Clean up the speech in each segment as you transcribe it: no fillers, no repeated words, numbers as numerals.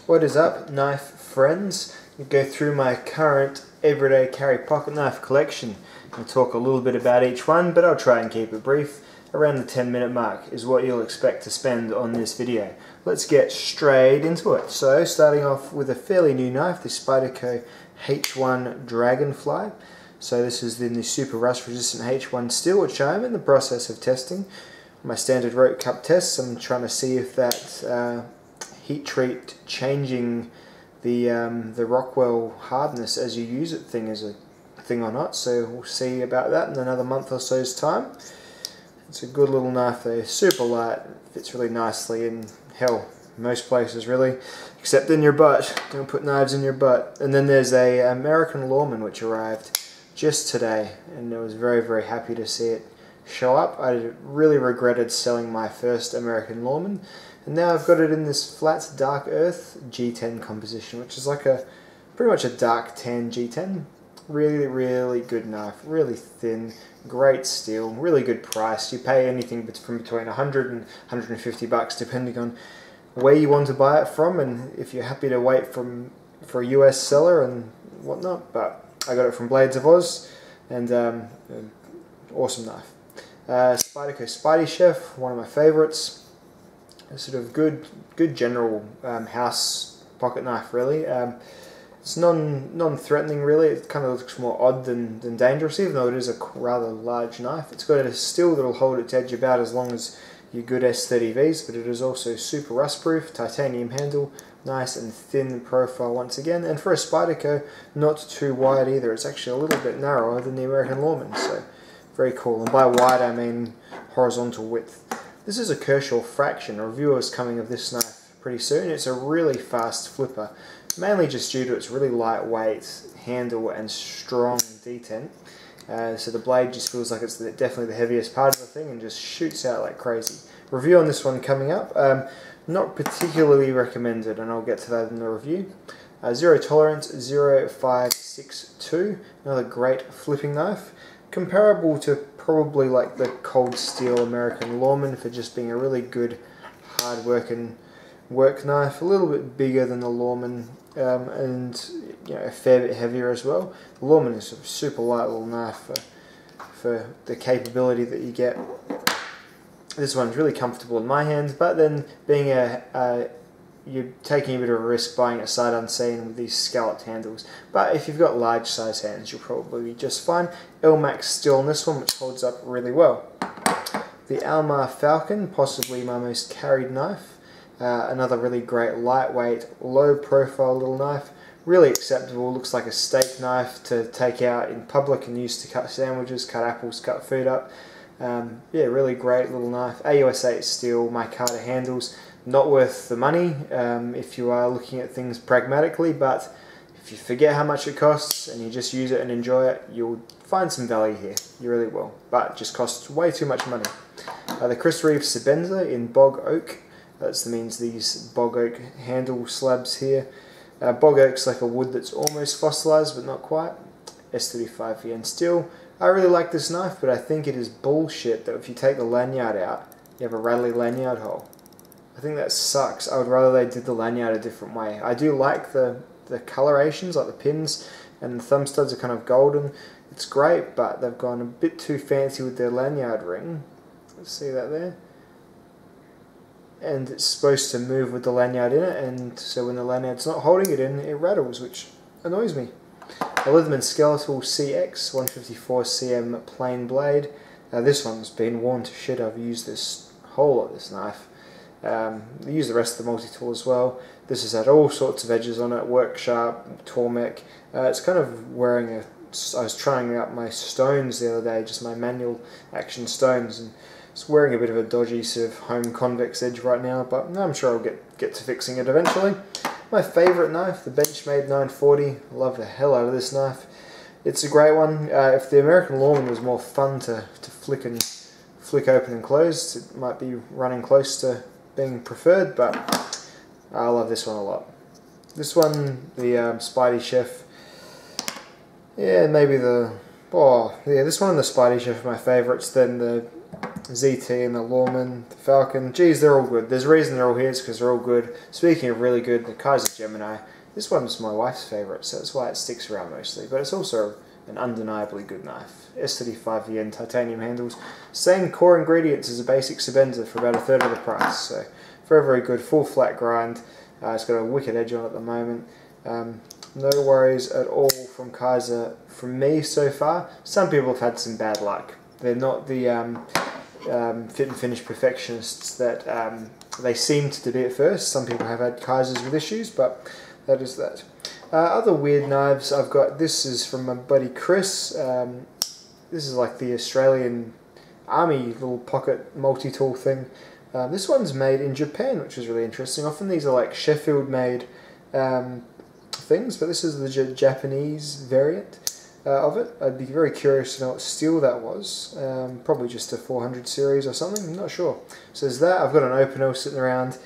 What is up, knife friends? We go through my current everyday carry pocket knife collection and talk a little bit about each one, but I'll try and keep it brief. Around the 10-minute mark is what you'll expect to spend on this video. Let's get straight into it. So starting off with a fairly new knife, the Spyderco H1 Dragonfly. So this is in the super rust resistant H1 steel, which I'm in the process of testing. My standard rope cup tests, I'm trying to see if that heat treat changing the Rockwell hardness as you use it thing is a thing or not. So we'll see about that in another month or so's time. It's a good little knife though, super light, fits really nicely in hell, most places really, except in your butt. Don't put knives in your butt. And then there's a American Lawman which arrived just today, and I was very happy to see it show up. I really regretted selling my first American Lawman, and now I've got it in this flat dark earth G10 composition, which is like pretty much a dark tan G10. Really good knife, really thin, great steel, really good price. You pay anything from between 100 and 150 bucks depending on where you want to buy it from, and if you're happy to wait for a US seller and whatnot. But I got it from Blades of Oz, and awesome knife. Spyderco Spidey Chef, one of my favorites. A sort of good general house pocket knife really. It's non-threatening really. It kind of looks more odd than dangerous, even though it is a rather large knife. It's got a steel that'll hold its edge about as long as your good S30Vs, but it is also super rust proof, titanium handle, nice and thin profile once again, and for a Spyderco, not too wide either. It's actually a little bit narrower than the American Lawman, so very cool. And by wide I mean horizontal width. This is a Kershaw Fraction. A review is coming of this knife pretty soon. It's a really fast flipper, mainly just due to its really lightweight handle and strong detent. So the blade just feels like it's definitely the heaviest part of the thing and just shoots out like crazy. Review on this one coming up. Not particularly recommended, and I'll get to that in the review. Zero Tolerance 0562, another great flipping knife. Comparable to probably like the Cold Steel American Lawman for just being a really good hard working work knife. A little bit bigger than the Lawman, and you know, a fair bit heavier as well. The Lawman is a super light little knife for the capability that you get. This one's really comfortable in my hands, but then being you're taking a bit of a risk buying it sight unseen with these scalloped handles. But if you've got large size hands, you'll probably be just fine. LMAX still on this one, which holds up really well. The Alma Falcon, possibly my most carried knife. Another really great lightweight, low profile little knife. Really acceptable, looks like a steak knife to take out in public and use to cut sandwiches, cut apples, cut food up. Yeah, really great little knife. AUS8 steel, micarta handles. Not worth the money if you are looking at things pragmatically, but if you forget how much it costs and you just use it and enjoy it, you'll find some value here. You really will. But it just costs way too much money. The Chris Reeve Sebenza in Bog Oak. That means these Bog Oak handle slabs here. Bog Oak's like a wood that's almost fossilized but not quite. S35VN steel. I really like this knife, but I think it is bullshit that if you take the lanyard out, you have a rattly lanyard hole. I think that sucks. I would rather they did the lanyard a different way. I do like the colorations, like the pins, and the thumb studs are kind of golden. It's great, but they've gone a bit too fancy with their lanyard ring. Let's see that there. And it's supposed to move with the lanyard in it, and so when the lanyard's not holding it in, it rattles, which annoys me. A Leatherman Skeletal CX 154cm plain blade. This one's been worn to shit. I've used this whole lot of this knife. I use the rest of the multi-tool as well. This has had all sorts of edges on it, work sharp, Tormek. It's kind of wearing I was trying out my stones the other day, just my manual action stones, and it's wearing a bit of a dodgy sort of home convex edge right now, but I'm sure I'll get to fixing it eventually. My favourite knife, the Benchmade 940. I love the hell out of this knife. It's a great one. If the American Lawman was more fun to flick open and close, it might be running close to being preferred, but I love this one a lot. This one, the Spidey Chef, yeah, maybe this one and the Spidey Chef are my favourites. Then the ZT and the Lawman, the Falcon. Geez, they're all good. There's a reason they're all here, it's because they're all good. Speaking of really good, the Kaiser Gemini. This one's my wife's favourite, so that's why it sticks around mostly. But it's also an undeniably good knife. S35VN titanium handles. Same core ingredients as a basic Sebenza for about a third of the price. So very, very good. Full flat grind. It's got a wicked edge on it at the moment. No worries at all from Kaiser from me so far. Some people have had some bad luck. They're not the fit and finish perfectionists that they seemed to be at first. Some people have had Kaisers with issues, but that is that. Other weird knives I've got, this is from my buddy Chris. This is like the Australian Army little pocket multi-tool thing. This one's made in Japan, which is really interesting. Often these are like Sheffield made things, but this is the Japanese variant of it. I'd be very curious to know what steel that was. Probably just a 400 series or something, I'm not sure. So there's that. I've got an Opinel sitting around.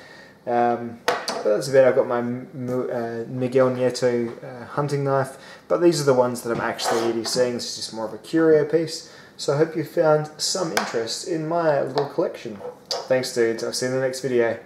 But that's about it. I've got my Miguel Nieto hunting knife, but these are the ones that I'm actually EDCing. This is just more of a curio piece. So I hope you found some interest in my little collection. Thanks dudes, I'll see you in the next video.